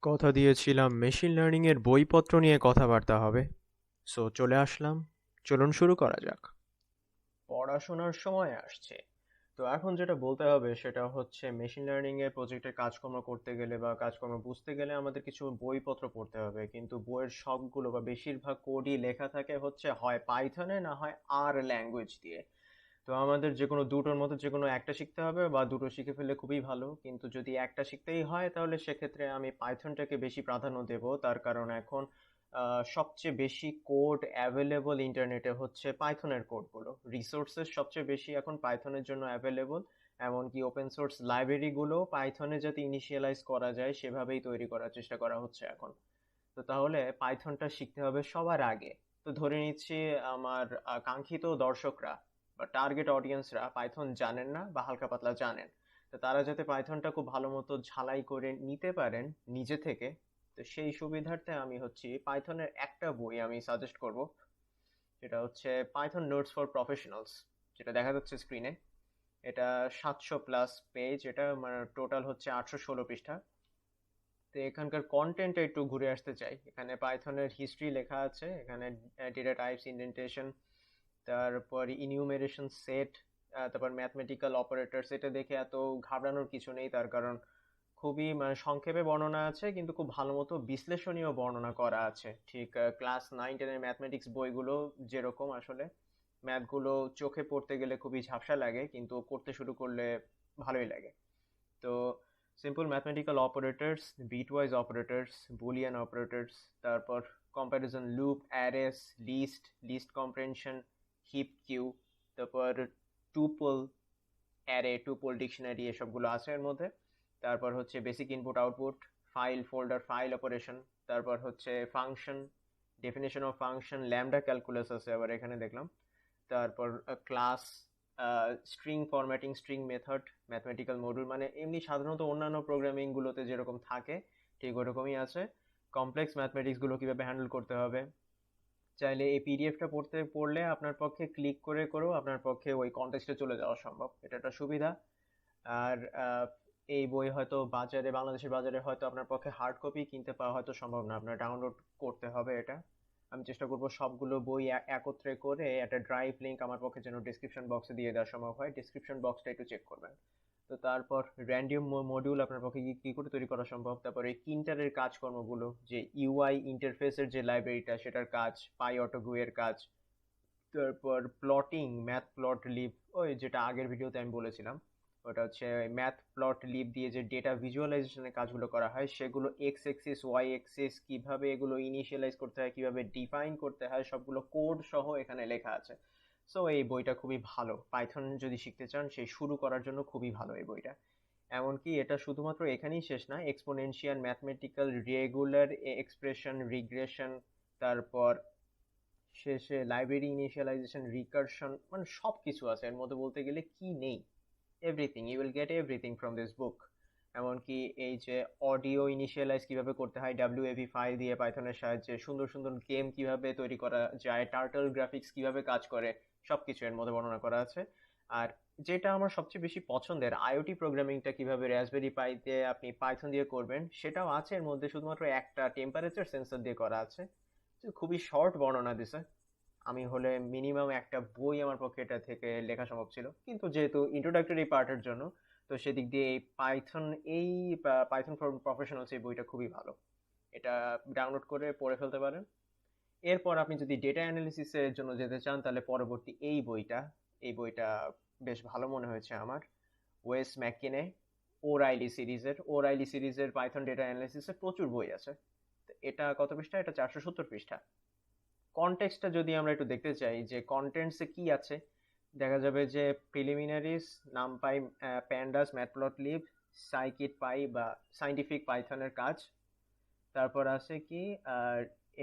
কথা দিয়েছিলাম machine learning এর বইপত্র নিয়ে কথাবার্তা হবে। সো চলে আসলাম। চলুন শুরু করা যাক। পড়াশোনার সময় আসছে। তো এখন যেটা বলতে হবে সেটা হচ্ছে মেশিন লার্নিং এর প্রজেক্টের কাজকর্ম করতে গেলে বা কাজকর্ম বুঝতে গেলে আমাদের কিছু বইপত্র পড়তে হবে, কিন্তু বইয়ের সবগুলো বা বেশিরভাগ কোডই লেখা থাকে হচ্ছে হয় পাইথনে না হয় আর ল্যাঙ্গুয়েজ দিয়ে। তো আমাদের যে কোনো দুটোর মধ্যে যে কোনো একটা শিখতে হবে, বা দুটো শিখে ফেললে খুবই ভালো, কিন্তু যদি একটা শিখতেই হয় তাহলে সেক্ষেত্রে আমি পাইথনটাকে বেশি প্রাধান্য দেব। তার কারণ এখন সবচেয়ে বেশি কোড অ্যাভেলেবল ইন্টারনেটে হচ্ছে পাইথনের কোডগুলো। রিসোর্সেস সবচেয়ে বেশি এখন পাইথনের জন্য অ্যাভেলেবল। এমনকি ওপেন সোর্স লাইব্রেরিগুলো পাইথনে যাতে ইনিশিয়ালাইজ করা যায় সেভাবেই তৈরি করার চেষ্টা করা হচ্ছে এখন। তো তাহলে পাইথনটা শিখতে হবে সবার আগে। তো ধরে নিচ্ছি আমার কাঙ্ক্ষিত দর্শকরা বা টার্গেট অডিয়েন্সরা পাইথন জানেন না বা হালকা পাতলা জানেন। তো তারা যাতে পাইথনটা খুব ভালো মতো ঝালাই করে নিতে পারেন নিজে থেকে, তো সেই সুবিধার্থে আমি হচ্ছে পাইথনের একটা বই আমি সাজেস্ট করব। যেটা হচ্ছে পাইথন নোটস ফর প্রফেশনালস, যেটা দেখা যাচ্ছে স্ক্রিনে। এটা 700+ পেজ, এটা মানে টোটাল হচ্ছে 816 পৃষ্ঠা। তো এখানকার কন্টেন্টে একটু ঘুরে আসতে চাই। এখানে পাইথনের হিস্ট্রি লেখা আছে, এখানে ডেটা টাইপস, ইনডেন্টেশন, তারপর ইনিউমেরেশন সেট, তারপর ম্যাথমেটিক্যাল অপারেটরস। এটা দেখে এত ঘাবড়ানোর কিছু নেই, তার কারণ খুবই মানে সংক্ষেপে বর্ণনা আছে, কিন্তু খুব ভালো মতো বিশ্লেষণীয় বর্ণনা করা আছে। ঠিক ক্লাস 9-10-এর ম্যাথমেটিক্স বইগুলো যেরকম আসলে ম্যাথগুলো চোখে পড়তে গেলে খুবই ঝাপসা লাগে, কিন্তু করতে শুরু করলে ভালোই লাগে। তো simple mathematical operators, bitwise operators, Boolean operators, তারপর comparison loop, arrays, list, list comprehension, heap queue, তারপর টুপল অ্যারে, টুপল ডিকশনারি, এসবগুলো আছে এর মধ্যে। তারপর হচ্ছে basic input output, file folder, file operation, তারপর হচ্ছে function, definition of function, lambda calculus আছে আবার এখানে দেখলাম। তারপর class, string formatting, string method, mathematical module, মানে এমনি সাধারণত অন্যান্য প্রোগ্রামিং গুলোতে যেরকম থাকে ঠিক ওরকমই আছে। কমপ্লেক্স ম্যাথমেটিক্স গুলো কিভাবে হ্যান্ডেল করতে হবে। চাইলে এই পিডিএফটা পড়লে আপনার পক্ষে ক্লিক করে করেও আপনার পক্ষে ওই কন্টেক্সটে চলে যাওয়া সম্ভব, এটা একটা সুবিধা। আর এই বই হয়তো বাজারে, বাংলাদেশের বাজারে হয়তো আপনার পক্ষে হার্ড কপি কিনতে পাওয়া হয়তো সম্ভব না, আপনার ডাউনলোড করতে হবে এটা। আমি চেষ্টা করব সবগুলো বই একত্রে করে একটা ড্রাইভ লিংক আমার পক্ষে যেন ডিসক্রিপশন বক্সে দিয়ে দেওয়া সম্ভব হয়। ডিসক্রিপশন বক্সটা একটু চেক করবেন। তো তারপর র্যান্ডম মডিউল আপনার পক্ষে কি করে তৈরি করা সম্ভব, তারপরে কিন্টারের কাজকর্মগুলো, যে ইউআই ইন্টারফেসের যে লাইব্রেরিটা সেটার কাজ, পাই অটোগু এর কাজ, তারপর প্লটিং, ম্যাথ প্লট লিভ, ওই যেটা আগের ভিডিওতে আমি বলেছিলাম, ওটা হচ্ছে ম্যাথ প্লট লিভ দিয়ে যে ডেটা ভিজুয়ালাইজেশনের কাজগুলো করা হয় সেগুলো, এক্স এক্সিস, ওয়াই এক্সিস, কিভাবে এগুলো ইনিশিয়ালাইজ করতে হয়, কিভাবে ডিফাইন করতে হয়, সবগুলো কোড সহ এখানে লেখা আছে। সো এই বইটা খুবই ভালো, পাইথন যদি শিখতে চান সেই শুরু করার জন্য খুবই ভালো এই বইটা। এমনকি এটা শুধুমাত্র এখানেই শেষ না, exponential, mathematical, regular expression, regression, তারপর শেষে লাইব্রেরি ইনিশিয়ালাইজেশন, রিকারশন, মানে সব কিছু আছে এর মধ্যে, বলতে গেলে কি নেই। Everything, you will get everything from this book. এমনকি এই যে অডিও ইনিশিয়ালাইজ কিভাবে করতে হয় ডাব্লিউএভি ফাইল দিয়ে পাইথনের সাহায্যে, সুন্দর সুন্দর গেম কিভাবে তৈরি করা যায়, টার্টল গ্রাফিক্স কিভাবে কাজ করে, সবকিছু এর মধ্যে বর্ণনা করা আছে। আর যেটা আমার সবচেয়ে বেশি পছন্দের, আইওটি প্রোগ্রামিংটা কিভাবে রাসবেরি পাইতে আপনি পাইথন দিয়ে করবেন, সেটাও আছে এর মধ্যে, শুধুমাত্র একটা টেম্পারেচার সেন্সর দিয়ে করা আছে। তো খুবই শর্ট বর্ণনা দিছে। আমি হলে মিনিমাম একটা বই আমার পক্ষে এটা থেকে লেখা সম্ভব ছিল, কিন্তু যেহেতু ইন্ট্রোডাক্টরি পার্টের জন্য, তো সেদিক দিয়ে এই পাইথন, এই পাইথন ফর প্রফেশনালস এই বইটা খুবই ভালো। এটা ডাউনলোড করে পড়ে ফেলতে পারেন। এরপর আপনি যদি ডেটা অ্যানালিসিসের জন্য যেতে চান তাহলে পরবর্তী এই বইটা বেশ ভালো মনে হয়েছে আমার। ওয়েস ম্যাকিনে, ওরাইলি সিরিজের পাইথন ডেটা অ্যানালিসিসে প্রচুর বই আছে। তো এটা কত পৃষ্ঠা, এটা 470 পৃষ্ঠা। কনটেক্সটটা যদি আমরা একটু দেখতে চাই যে কন্টেন্টসে কি আছে, দেখা যাবে যে preliminaries, NumPy, pandas, matplotlib, scikit পাই বা সাইন্টিফিক পাইথনের কাজ। তারপর আছে কি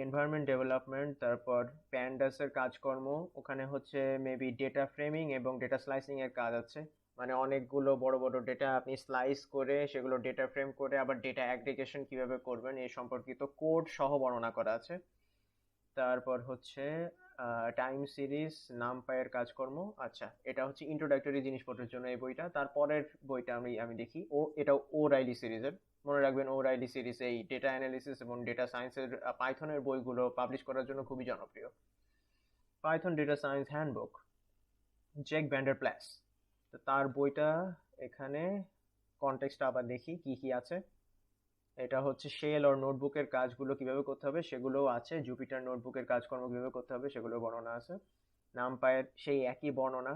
এনভায়রনমেন্ট ডেভেলপমেন্ট, তারপর প্যান্ডাসের কাজকর্ম, ওখানে হচ্ছে মেবি ডেটা ফ্রেমিং এবং ডেটা স্লাইসিং এর কাজ আছে। মানে অনেকগুলো বড় বড় ডেটা আপনি স্লাইস করে সেগুলো ডেটা ফ্রেম করে আবার ডেটা অ্যাগ্রিগেশন কিভাবে করবেন এই সম্পর্কিত কোড সহ বর্ণনা করা আছে। তারপর হচ্ছে টাইম সিরিজ, নামপাইয়ের কাজকর্ম। আচ্ছা, এটা হচ্ছে ইন্ট্রোডাক্টরি জিনিসপত্রের জন্য এই বইটা। তারপরের বইটা আমি দেখি, এটাও ও রাইলি সিরিজের। মনে রাখবেন, ও রাইলি সিরিজ এই ডেটা অ্যানালিসিস এবং ডেটা সায়েন্সের পাইথনের বইগুলো পাবলিশ করার জন্য খুবই জনপ্রিয়। Python data science handbook, Jake VanderPlas. তো তার বইটা এখানে কনটেক্সটটা আবার দেখি কি কি আছে। এটা হচ্ছে শেল আর নোটবুকের কাজগুলো কিভাবে করতে হবে সেগুলোও আছে, জুপিটার নোটবুকের কাজকর্ম কিভাবে করতে হবে সেগুলো বর্ণনা আছে, নামপায়ের সেই একই বর্ণনা।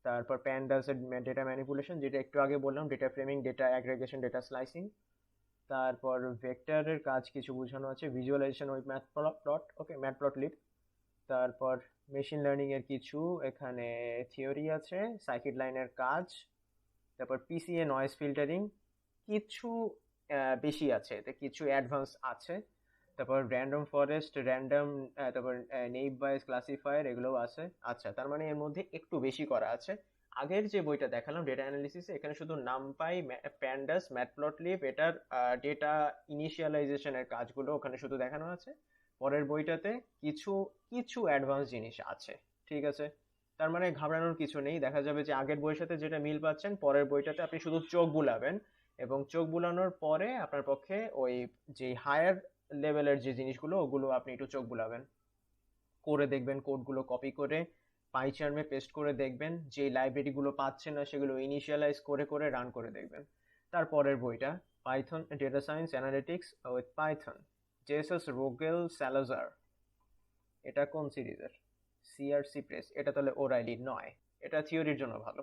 তারপর প্যান্ডাসের ডেটা ম্যানিপুলেশন, যেটা একটু আগে বললাম, data framing, data aggregation, data slicing. তারপর ভেক্টরের কাজ কিছু বোঝানো আছে, visualisation with Matplot, okay, Matplotlib. তারপর মেশিন লার্নিং এর কিছু এখানে থিওরি আছে, সাইকিট লাইনের কাজ। তারপর পিসিএ নয়েজ ফিল্টারিং কিছু বেশি আছে, এতে কিছু অ্যাডভান্স আছে। তারপর র্যান্ডম ফরেস্ট, র্যান্ডম, তারপর নেইভ বাইস ক্লাসিফায়ার, এগুলোও আছে। আচ্ছা, তার মানে এর মধ্যে একটু বেশি করা আছে। আগের যে বইটা দেখালাম ডেটা অ্যানালিসিস, এখানে শুধু নামপাই, প্যান্ডাস, ম্যাটপ্লটলিব, এটার ডেটা ইনিশিয়ালাইজেশনের কাজগুলো ওখানে শুধু দেখানো আছে। পরের বইটাতে কিছু কিছু অ্যাডভান্স জিনিস আছে, ঠিক আছে? তার মানে ঘাবড়ানোর কিছু নেই। দেখা যাবে যে আগের বইয়ের সাথে যেটা মিল পাচ্ছেন, পরের বইটাতে আপনি শুধু চোখ বুলাবেন, এবং চোখ বুলানোর পরে আপনার পক্ষে ওই যে হায়ার লেভেলের যে জিনিসগুলো ওগুলো আপনি একটু চোখ বুলাবেন, করে দেখবেন, কোডগুলো কপি করে পাইচার্মে পেস্ট করে দেখবেন, যে লাইব্রেরিগুলো পাচ্ছেন না সেগুলো ইনিশিয়ালাইজ করে করে রান করে দেখবেন। তারপরের বইটা Python data science analytics with Python, Jesus Rogel Salazar. এটা কোন সিরিজের? CRC Press. এটা তাহলে ওরাইলি নয়, এটা থিওরির জন্য ভালো,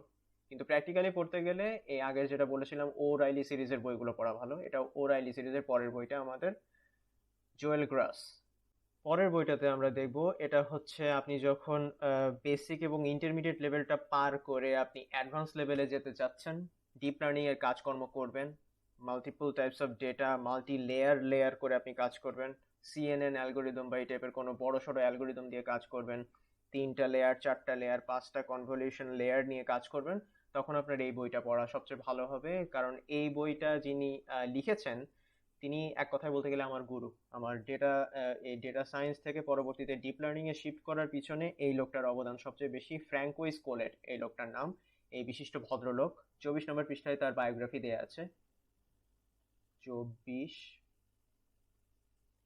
কিন্তু প্র্যাকটিক্যালি পড়তে গেলে এই আগের যেটা বলেছিলাম ও রাইলি সিরিজের বইগুলো পড়া ভালো। এটা ও রাইলি সিরিজের পরের বইটা আমাদের, জোয়েল গ্রাস। পরের বইটাতে আমরা দেখব, এটা হচ্ছে আপনি যখন বেসিক এবং ইন্টারমিডিয়েট লেভেলটা পার করে আপনি অ্যাডভান্স লেভেলে যেতে চাচ্ছেন, ডিপ লার্নিং এর কাজকর্ম করবেন, multiple types of data, multi layer করে আপনি কাজ করবেন, সিএনএন অ্যালগোরিদম বা এই টাইপের কোনো বড় সড়ো অ্যালগোরিদম দিয়ে কাজ করবেন, 3টা লেয়ার, 4টা লেয়ার, 5টা কনভলিউশন লেয়ার নিয়ে কাজ করবেন, তখন আপনার এই বইটা পড়া সবচেয়ে ভালো হবে। কারণ এই বইটা যিনি লিখেছেন তিনি এক কথায় বলতে গেলে আমার গুরু। আমার এই ডেটা সায়েন্স থেকে পরবর্তীতে ডিপ লার্নিং এ শিফট করার পিছনে এই লোকটার অবদান সবচেয়ে বেশি। ফ্র্যাঙ্কোইস কোলেট এই লোকটার নাম, এই বিশিষ্ট ভদ্রলোক। 24 নম্বর পৃষ্ঠায় তার বায়োগ্রাফি দেয়া আছে। 24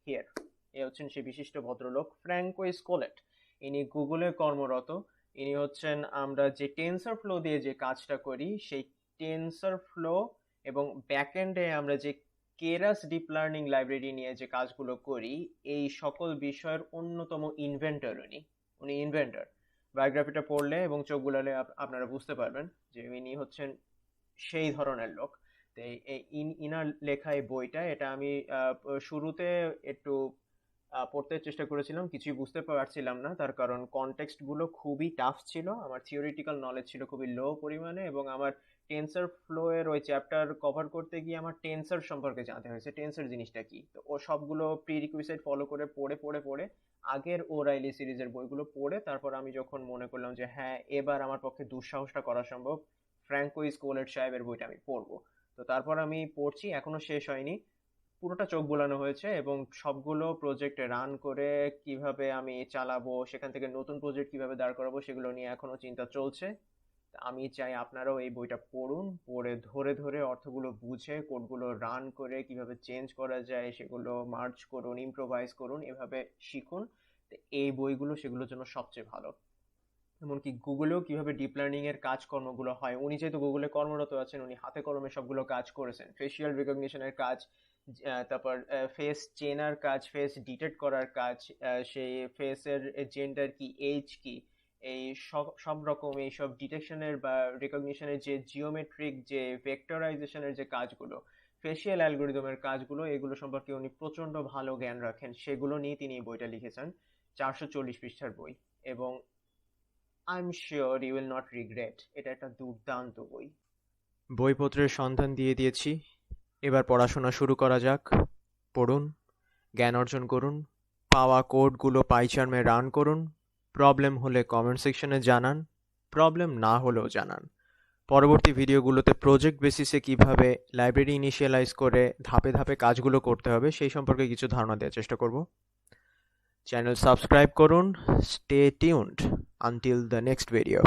হিয়ার। এ হচ্ছেন সেই বিশিষ্ট ভদ্রলোক ফ্র্যাঙ্কোইস কোলেট। ইনি গুগলে কর্মরত। ইনি হচ্ছেন আমরা যে টেনসর ফ্লো দিয়ে যে কাজটা করি সেই টেনসর ফ্লো এবং ব্যাকএন্ডে আমরা যে কেরাস ডিপ লার্নিং লাইব্রেরি নিয়ে যে কাজগুলো করি, এই সকল বিষয়ের অন্যতম ইনভেন্টর উনি ইনভেন্টর। বায়োগ্রাফিটা পড়লে এবং চোখ বুলালে আপনারা বুঝতে পারবেন যে ইনি হচ্ছেন সেই ধরনের লোক। তো ইনার লেখা এই বইটা, এটা আমি শুরুতে একটু পড়তে চেষ্টা করেছিলাম, কিছুই বুঝতে পারছিলাম না, তার কারণ কনটেক্সট গুলো খুবই টাফ ছিল, আমার থিওরিটিক্যাল নলেজ ছিল খুবই লো পরিমাণে, এবং আমার টেন্সর ফ্লো এর ওই চ্যাপ্টার কভার করতে গিয়ে আমার টেন্সর সম্পর্কে জানতে হয়েছে, টেন্সর জিনিসটা কি। তো ও সবগুলো প্রি রিকুইজিট ফলো করে পড়ে আগের ওরাইলি সিরিজের বইগুলো পড়ে তারপর আমি যখন মনে করলাম যে হ্যাঁ এবার আমার পক্ষে দুঃসাহসটা করা সম্ভব, ফ্র্যাঙ্কোইস কোলেট সাহেবের বইটা আমি পড়বো। তো তারপর আমি পড়ছি, এখনো শেষ হয়নি, পুরোটা চোখ বোলানো হয়েছে, এবং সবগুলো প্রজেক্ট রান করে কিভাবে আমি চালাবো, সেখান থেকে নতুন প্রজেক্ট কিভাবে দাঁড় করাবো সেগুলো নিয়ে এখনো চিন্তা চলছে। আমি চাই আপনারাও এই বইটা পড়ুন, পড়ে ধরে ধরে অর্থগুলো বুঝে কোডগুলো রান করে কিভাবে চেঞ্জ করা যায় সেগুলো মার্জ করুন, ইম্প্রোভাইজ করুন, এভাবে শিখুন। এই বইগুলো সেগুলোর জন্য সবচেয়ে ভালো। এমনকি গুগলেও কিভাবে ডিপ লার্নিং এর কাজকর্মগুলো হয়, উনি যেহেতু গুগলে কর্মরত আছেন, উনি হাতে কলমে সবগুলো কাজ করেছেন, ফেসিয়াল রিকগনিশনের কাজ, তারপর ফেস চেনার কাজ, ফেস ডিটেক্ট করার কাজ, সেই ফেসের জেন্ডার কি, এজ কি, এই সব রকম এই সব ডিটেকশনের বা রিকগনিশনের যে জিওমেট্রিক যে ভেক্টরাইজেশনের যে কাজগুলো, ফেসিয়াল অ্যালগোরিদমের কাজগুলো, এগুলো সম্পর্কে উনি প্রচন্ড ভালো জ্ঞান রাখেন, সেগুলো নিয়ে তিনি এই বইটা লিখেছেন। 440 পৃষ্ঠার বই, এবং I'm sure you will not regret. এটা একটা দুর্দান্ত বই। বইপত্রের সন্ধান দিয়ে দিয়েছি, এবার পড়াশোনা শুরু করা যাক। পড়ুন, জ্ঞান অর্জন করুন, পাওয়া কোডগুলো পাইচার্মে রান করুন, প্রবলেম হলে কমেন্ট সেকশনে জানান, প্রবলেম না হলেও জানান। পরবর্তী ভিডিওগুলোতে প্রজেক্ট বেসিসে কিভাবে লাইব্রেরি ইনিশিয়ালাইজ করে ধাপে ধাপে কাজগুলো করতে হবে সেই সম্পর্কে কিছু ধারণা দেওয়ার চেষ্টা করব। চ্যানেল সাবস্ক্রাইব করুন। Stay tuned until the next video.